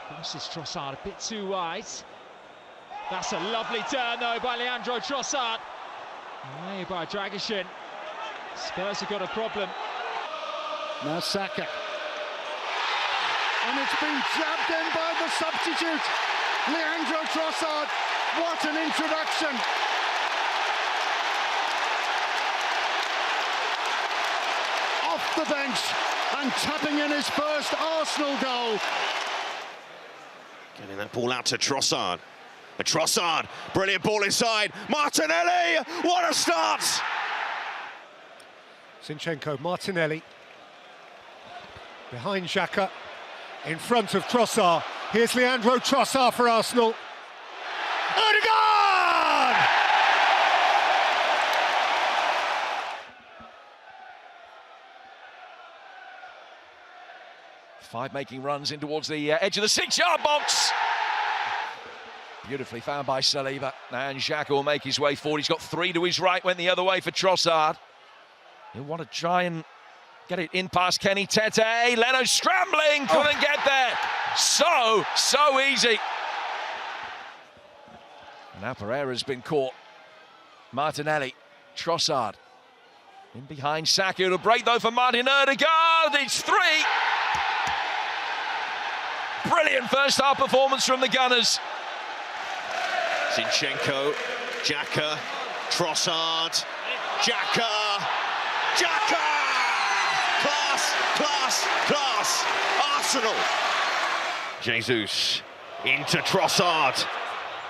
Forces Trossard a bit too wide. That's a lovely turn though by Leandro Trossard. Away by Dragishin. Spurs have got a problem. Now Saka. And it's been jabbed in by the substitute, Leandro Trossard. What an introduction. Off the bench and tapping in his first Arsenal goal. Getting that ball out to Trossard. Trossard, brilliant ball inside. Martinelli, what a start! Zinchenko, Martinelli. Behind Xhaka, in front of Trossard. Here's Leandro Trossard for Arsenal. Odegaard! Five making runs in towards the edge of the 6-yard box. Beautifully found by Saliba. And Xhaka will make his way forward. He's got three to his right, went the other way for Trossard. He'll want to try and get it in past Kenny Tete. Leno scrambling, couldn't get there. So easy. Now Pereira's been caught. Martinelli, Trossard. In behind Saka, it'll break though for Martin Odegaard. It's three. Brilliant first half performance from the Gunners. Zinchenko, Xhaka, Trossard, Xhaka. Class! Arsenal! Jesus into Trossard.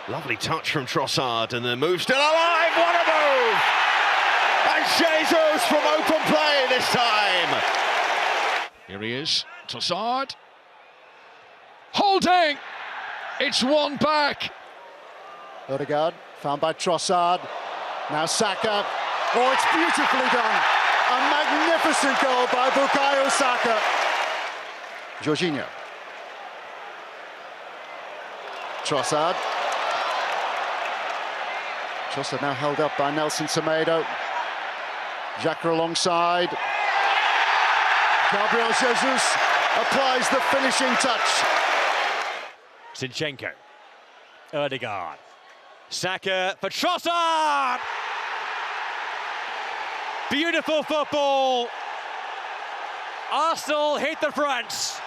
Lovely touch from Trossard, and the move still alive. What a move! And Jesus from open play this time. Here he is, Trossard. Holding! It's one back. Odegaard, found by Trossard. Now Saka. Oh, it's beautifully done. A magnificent goal by Bukayo Saka. Jorginho. Trossard. Trossard now held up by Nelson Semedo. Xhaka alongside. Gabriel Jesus applies the finishing touch. Zinchenko. Odegaard. Saka for Trossard! Beautiful football. Arsenal hit the front.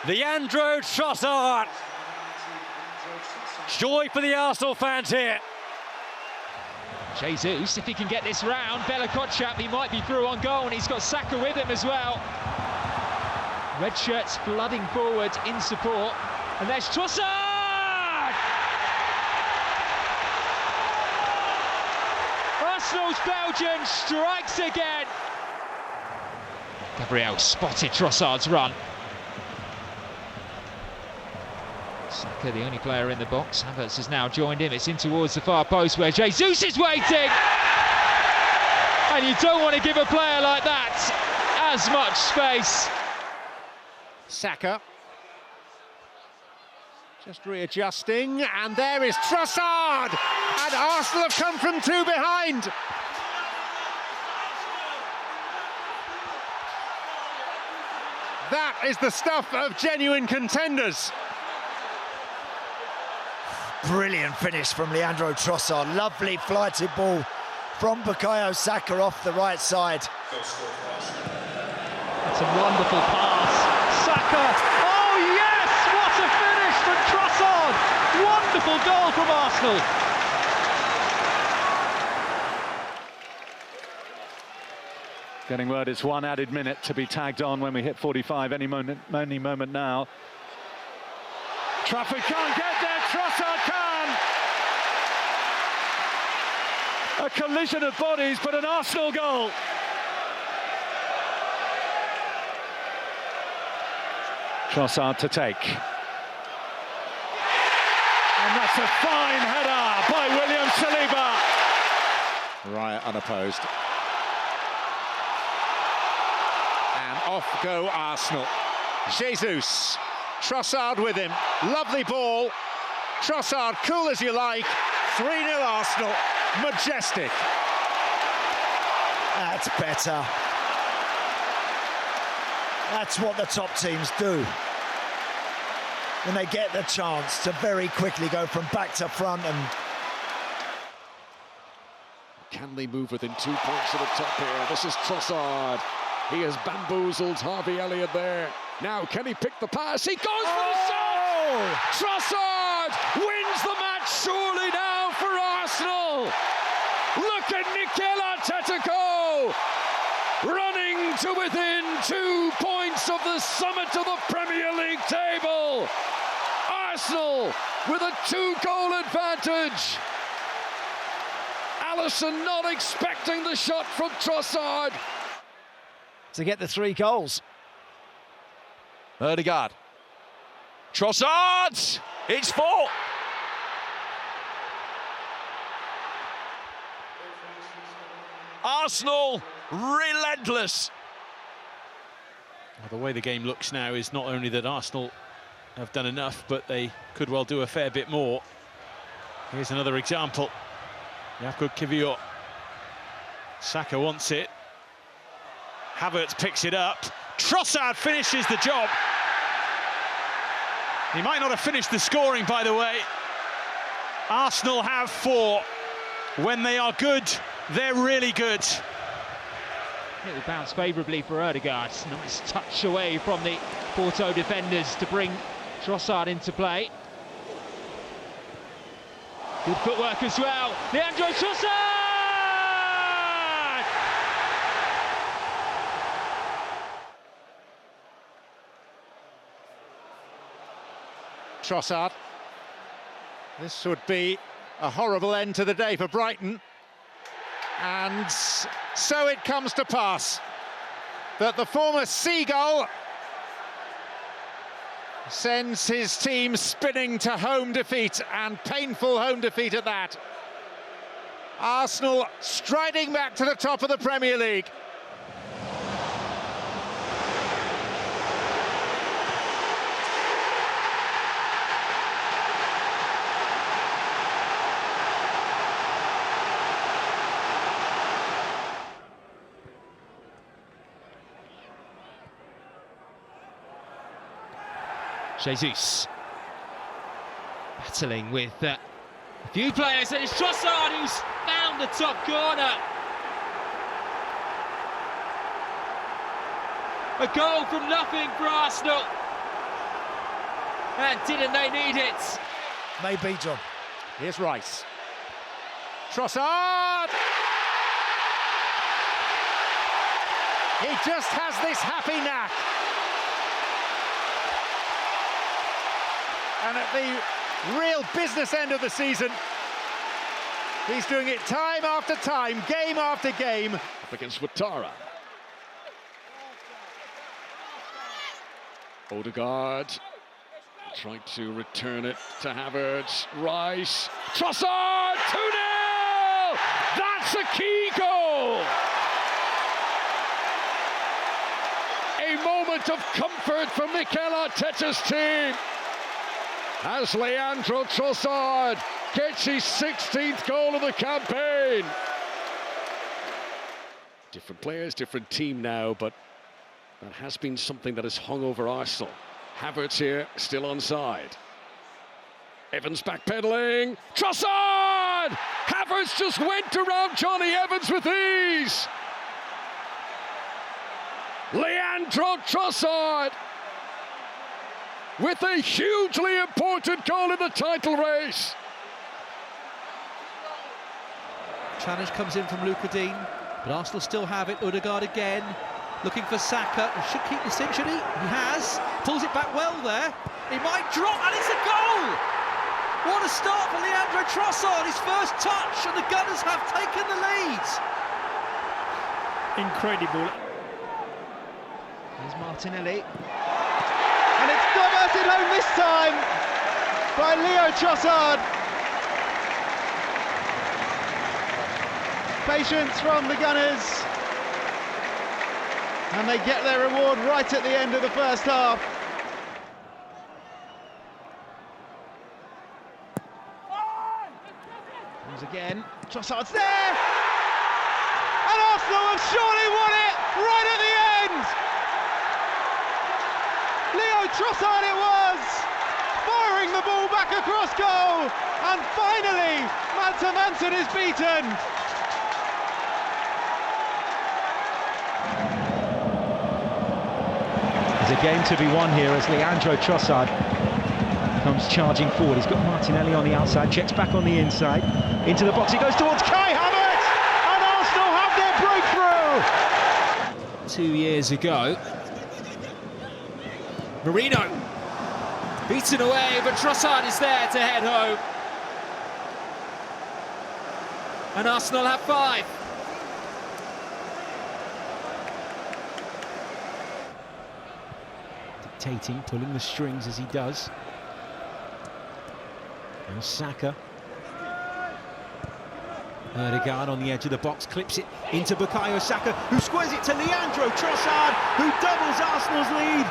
Leandro Trossard. Joy for the Arsenal fans here. Jesus, if he can get this round, Belgkamp, he might be through on goal, and he's got Saka with him as well. Red shirts flooding forward in support, and there's Trossard! Arsenal's Belgian strikes again. Gabriel spotted Trossard's run. Saka, the only player in the box. Havertz has now joined him. It's in towards the far post where Jesus is waiting. And you don't want to give a player like that as much space. Saka. Just readjusting, and there is Trossard! And Arsenal have come from two behind. That is the stuff of genuine contenders. Brilliant finish from Leandro Trossard. Lovely flighted ball from Bukayo Saka off the right side. It's a wonderful pass. Saka. Oh yes! What a finish from Trossard! Wonderful goal from Arsenal. Getting word it's one added minute to be tagged on when we hit 45 any moment now. Trafford can't get there, Trossard can! A collision of bodies, but an Arsenal goal. Trossard to take. And that's a fine header by William Saliba. Wright unopposed. And off go Arsenal. Jesus. Trossard with him. Lovely ball. Trossard, cool as you like. 3-0 Arsenal. Majestic. That's better. That's what the top teams do. when they get the chance to very quickly go from back to front. And can they move within 2 points of the top here? This is Trossard. He has bamboozled Harvey Elliott there. Now, can he pick the pass? He goes for the shot! Trossard wins the match surely now for Arsenal. Look at Mikel Arteta go! Running to within 2 points of the summit of the Premier League table. Arsenal with a 2-goal advantage. Alisson not expecting the shot from Trossard. to get the 3 goals. Ødegaard. Trossard! It's 4! Arsenal relentless. Well, the way the game looks now is not only that Arsenal have done enough, but they could well do a fair bit more. Here's another example. Jakub Kiwior. Saka wants it. Havertz picks it up. Trossard finishes the job. He might not have finished the scoring, by the way. Arsenal have 4. When they are good, they're really good. It will bounce favourably for Ødegaard. Nice touch away from the Porto defenders to bring Trossard into play. Good footwork as well. Leandro Trossard! Trossard. This would be a horrible end to the day for Brighton. And so it comes to pass that the former Seagull sends his team spinning to home defeat, and painful home defeat at that. Arsenal striding back to the top of the Premier League. Jesus battling with a few players, and it's Trossard who's found the top corner. A goal from nothing for Arsenal, and didn't they need it? Maybe, John. Here's Rice. Trossard! He just has this happy knack. And at the real business end of the season, he's doing it time after time, game after game. Up against Ouattara. Ødegaard trying to return it to Havertz. Rice. Trossard! 2-0! That's a key goal! A moment of comfort for Mikel Arteta's team, as Leandro Trossard gets his 16th goal of the campaign. Different players, different team now, but that has been something that has hung over Arsenal. Havertz here, still onside. Evans backpedaling. Trossard! Havertz just went around Johnny Evans with ease. Leandro Trossard with a hugely important goal in the title race. Challenge comes in from Luca Dean, but Arsenal still have it. Ødegaard again, looking for Saka. He should keep this in, should he? He has. Pulls it back well there. He might drop, and it's a goal! What a start for Leandro Trossard, his first touch, and the Gunners have taken the lead. Incredible. There's Martinelli. And it's diverted home this time by Leo Trossard. Patience from the Gunners, and they get their reward right at the end of the first half. Comes again. Trossard's there, and Arsenal have surely won it right at the end. Leo Trossard it was, Saka cross goal, and finally Manson is beaten. There's a game to be won here as Leandro Trossard comes charging forward. He's got Martinelli on the outside, checks back on the inside, into the box, he goes towards Kai Havertz, and Arsenal have their breakthrough! 2 years ago, Marino beaten away, but Trossard is there to head home. And Arsenal have 5. Dictating, pulling the strings as he does. And Saka. Odegaard on the edge of the box, clips it into Bukayo Saka, who squares it to Leandro Trossard, who doubles Arsenal's lead.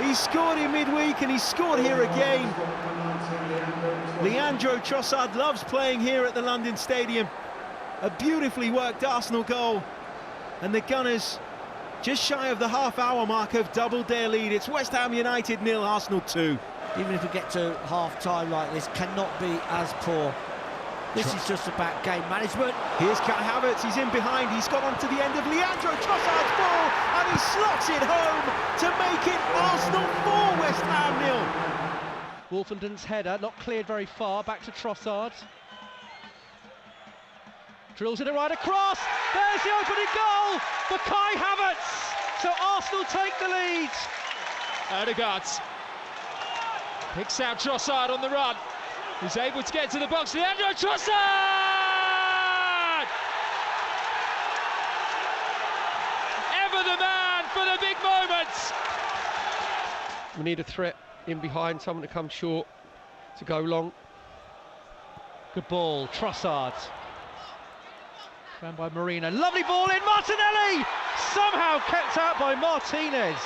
He scored in midweek and he scored here again. Leandro Trossard loves playing here at the London Stadium. A beautifully worked Arsenal goal. And the Gunners, just shy of the half-hour mark, have doubled their lead. It's West Ham United 0, Arsenal 2. Even if we get to half-time like this, cannot be as poor. This is just about game management. Here's Kai Havertz, he's in behind, he's got onto the end of Leandro Trossard's ball, and he slots it home to make it Arsenal 4, West Ham 0. Wolfenden's header, not cleared very far, back to Trossard. Drills it right across, there's the opening goal for Kai Havertz. So Arsenal take the lead. Odegaard picks out Trossard on the run. He's able to get to the box. Leandro Trossard! Ever the man for the big moments. We need a threat in behind, someone to come short, to go long. Good ball, Trossard. Found by Marino. Lovely ball in, Martinelli! Somehow kept out by Martinez.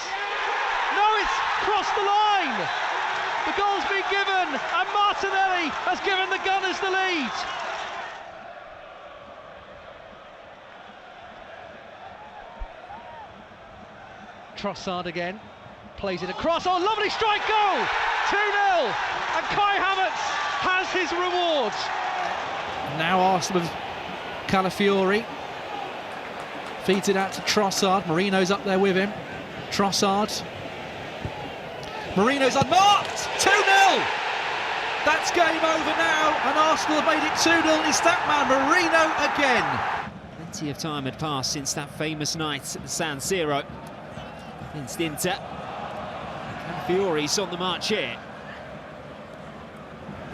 No, it's crossed the line! The goal's been given, and Martinelli has given the Gunners the lead. Trossard again, plays it across. Oh, lovely strike goal! 2-0, and Kai Havertz has his reward. Now Arsenal with Calafiori. Feeds it out to Trossard. Marino's up there with him. Trossard. Marino's unmarked! 2-0! That's game over now, and Arsenal have made it 2-0. It's that man, Marino, again. Plenty of time had passed since that famous night at the San Siro against Inter. Fiore's on the march here.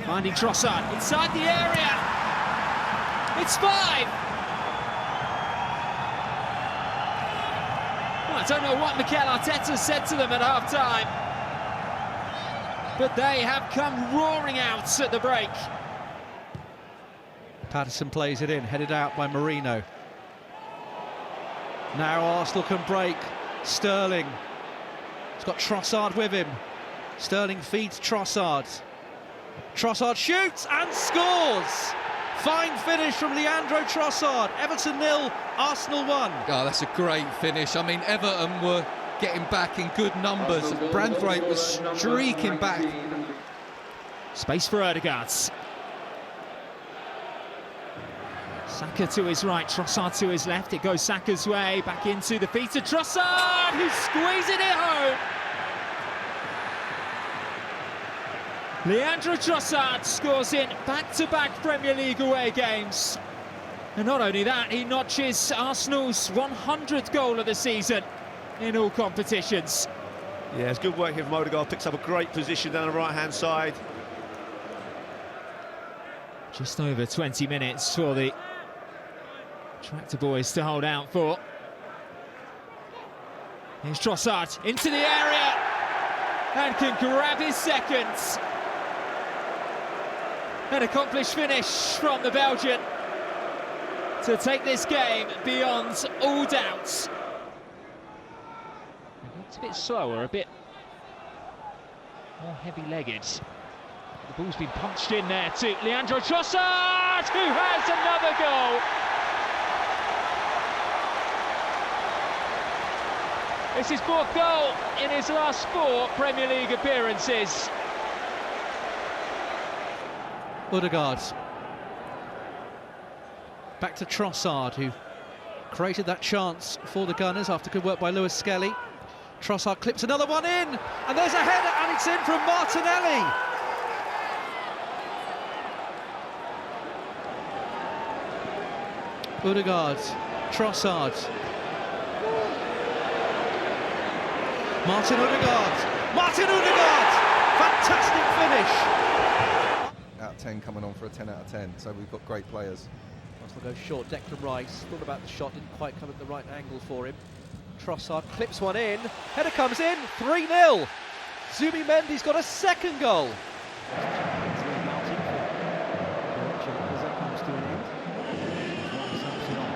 Finding Trossard inside the area. It's 5. Well, I don't know what Mikel Arteta said to them at half-time, but they have come roaring out at the break. Patterson plays it in, headed out by Marino. Now Arsenal can break. Sterling. He's got Trossard with him. Sterling feeds Trossard. Trossard shoots and scores! Fine finish from Leandro Trossard. Everton 0, Arsenal 1. Oh, that's a great finish. I mean, Everton were getting back in good numbers. Branthwaite was streaking back. Space for Odegaard. Saka to his right, Trossard to his left. It goes Saka's way, back into the feet of Trossard, who's squeezing it home. Leandro Trossard scores in back-to-back Premier League away games. And not only that, he notches Arsenal's 100th goal of the season in all competitions. Yeah, it's good work here from Odegaard. Picks up a great position down the right-hand side. Just over 20 minutes for the Tractor Boys to hold out for. Here's Trossard into the area and can grab his second. An accomplished finish from the Belgian to take this game beyond all doubts. It's a bit slower, a bit more heavy-legged. The ball's been punched in there to Leandro Trossard, who has another goal. It's his 4th goal in his last 4 Premier League appearances. Odegaard. Back to Trossard, who created that chance for the Gunners after good work by Lewis Skelly. Trossard clips another one in, and there's a header, and it's in from Martinelli. Odegaard, Trossard. Martin Odegaard! Fantastic finish! Out of 10 coming on for a 10 out of 10, so we've got great players. Arsenal goes short, Declan Rice thought about the shot, didn't quite come at the right angle for him. Trossard clips one in, header comes in, 3-0. Zubimendi's got a second goal.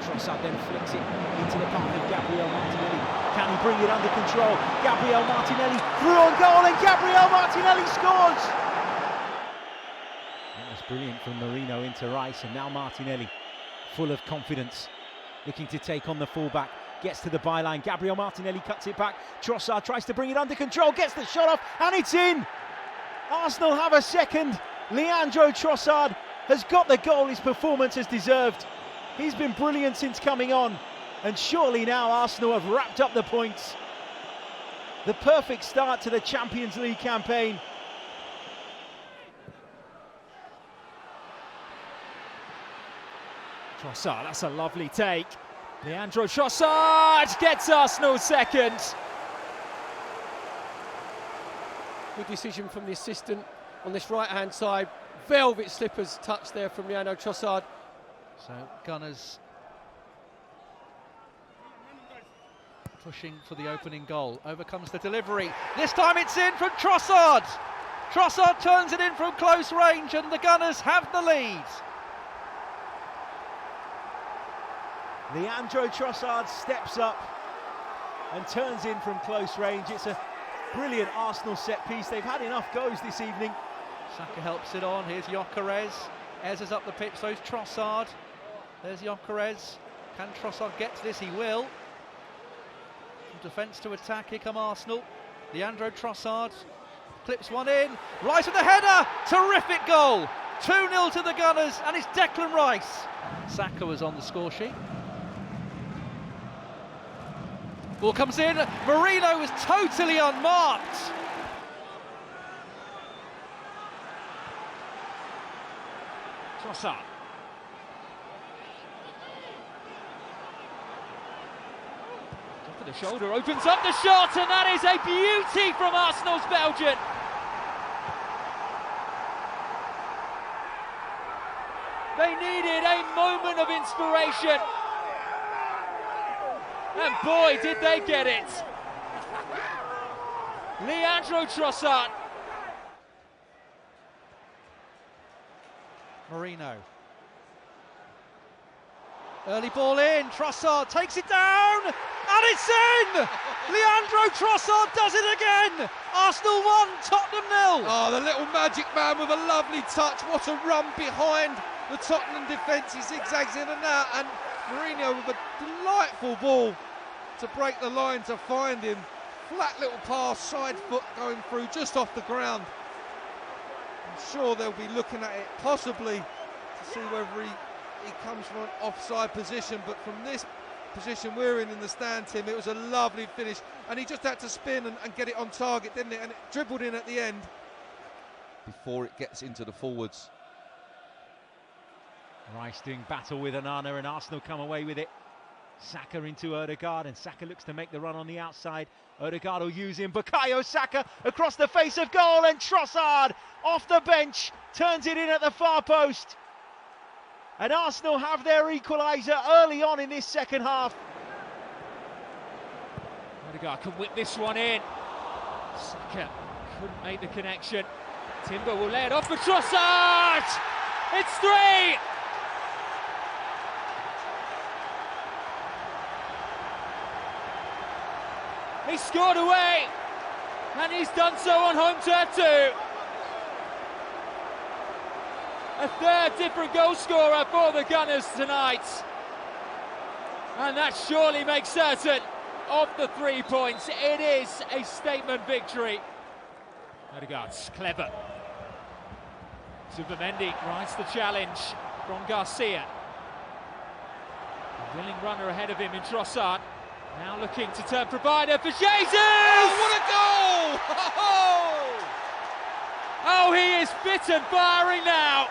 Trossard then flicks it into the path of Gabriel Martinelli. Can he bring it under control? Gabriel Martinelli through on goal, and Gabriel Martinelli scores! That was brilliant from Marino into Rice, and now Martinelli, full of confidence, looking to take on the fullback. Gets to the byline, Gabriel Martinelli cuts it back. Trossard tries to bring it under control, gets the shot off, and it's in! Arsenal have a second. Leandro Trossard has got the goal his performance has deserved. He's been brilliant since coming on, and surely now Arsenal have wrapped up the points. The perfect start to the Champions League campaign. Trossard, that's a lovely take. Leandro Trossard gets Arsenal second. Good decision from the assistant on this right-hand side. Velvet slippers touch there from Leandro Trossard. So Gunners pushing for the opening goal. Over comes the delivery. This time it's in from Trossard. Trossard turns it in from close range, and the Gunners have the lead. Leandro Trossard steps up and turns in from close range. It's a brilliant Arsenal set piece. They've had enough goes this evening. Saka helps it on. Here's Gyökeres. Ez is up the pitch, so's Trossard. There's Gyökeres. Can Trossard get to this? He will. From defence to attack, here come Arsenal. Leandro Trossard clips one in. Rice with the header! Terrific goal! 2-0 to the Gunners, and it's Declan Rice. Saka was on the score sheet. Ball comes in. Marino was totally unmarked. Trossard. Top of the shoulder, opens up the shot, and that is a beauty from Arsenal's Belgian. They needed a moment of inspiration. And boy, did they get it. Leandro Trossard. Marino. Early ball in, Trossard takes it down, and it's in! Leandro Trossard does it again! Arsenal 1, Tottenham 0. Oh, the little magic man with a lovely touch. What a run behind the Tottenham defence. He zigzags in and out, and Marino with a delightful ball to break the line to find him. Flat little pass, side foot going through just off the ground. I'm sure they'll be looking at it possibly to see whether he comes from an offside position, but from this position we're in the stand, Tim, it was a lovely finish, and he just had to spin and get it on target, didn't it? And it dribbled in at the end before it gets into the forwards. Rice doing battle with Onana, and Arsenal come away with it. Saka into Odegaard, and Saka looks to make the run on the outside. Odegaard will use him. Bukayo Saka across the face of goal, and Trossard off the bench turns it in at the far post. And Arsenal have their equaliser early on in this second half. Odegaard can whip this one in. Saka couldn't make the connection. Timber will lay it off for Trossard. It's 3. He scored away, and he's done so on home turf too. A third different goal scorer for the Gunners tonight. And that surely makes certain of the 3 points. It is a statement victory. Odegaard's clever. Zubimendi rides the challenge from Garcia. A willing runner ahead of him in Trossard. Now looking to turn provider for Jesus! Oh, what a goal! Oh, he is fit and firing now!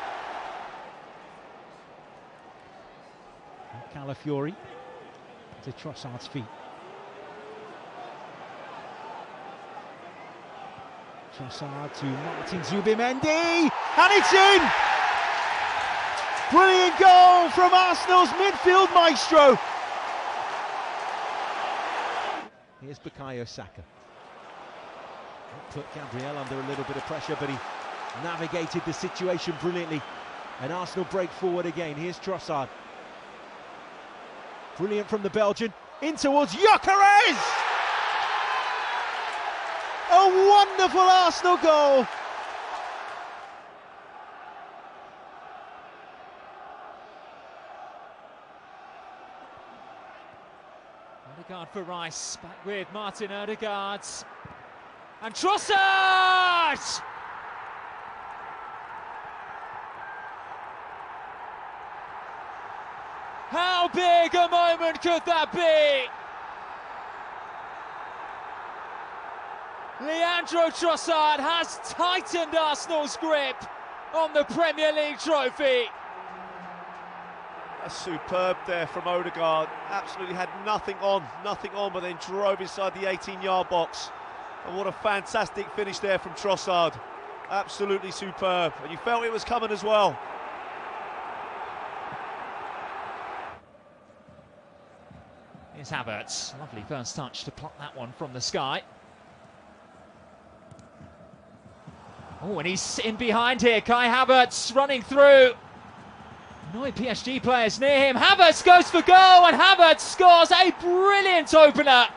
Calafiori to Trossard's feet. Trossard to Martin Zubimendi, and it's in! Brilliant goal from Arsenal's midfield maestro. Here's Bukayo Saka. Put Gabriel under a little bit of pressure, but he navigated the situation brilliantly. And Arsenal break forward again. Here's Trossard. Brilliant from the Belgian. In towards Gyökeres! A wonderful Arsenal goal. Odegaard for Rice, back with Martin Odegaard. And Trossard! How big a moment could that be? Leandro Trossard has tightened Arsenal's grip on the Premier League trophy. That's superb there from Odegaard. Absolutely had nothing on, but then drove inside the 18-yard box. And what a fantastic finish there from Trossard. Absolutely superb. And you felt it was coming as well. Here's Havertz. Lovely first touch to pluck that one from the sky. Oh, and he's in behind here. Kai Havertz running through. No PSG players near him. Havertz goes for goal, and Havertz scores a brilliant opener.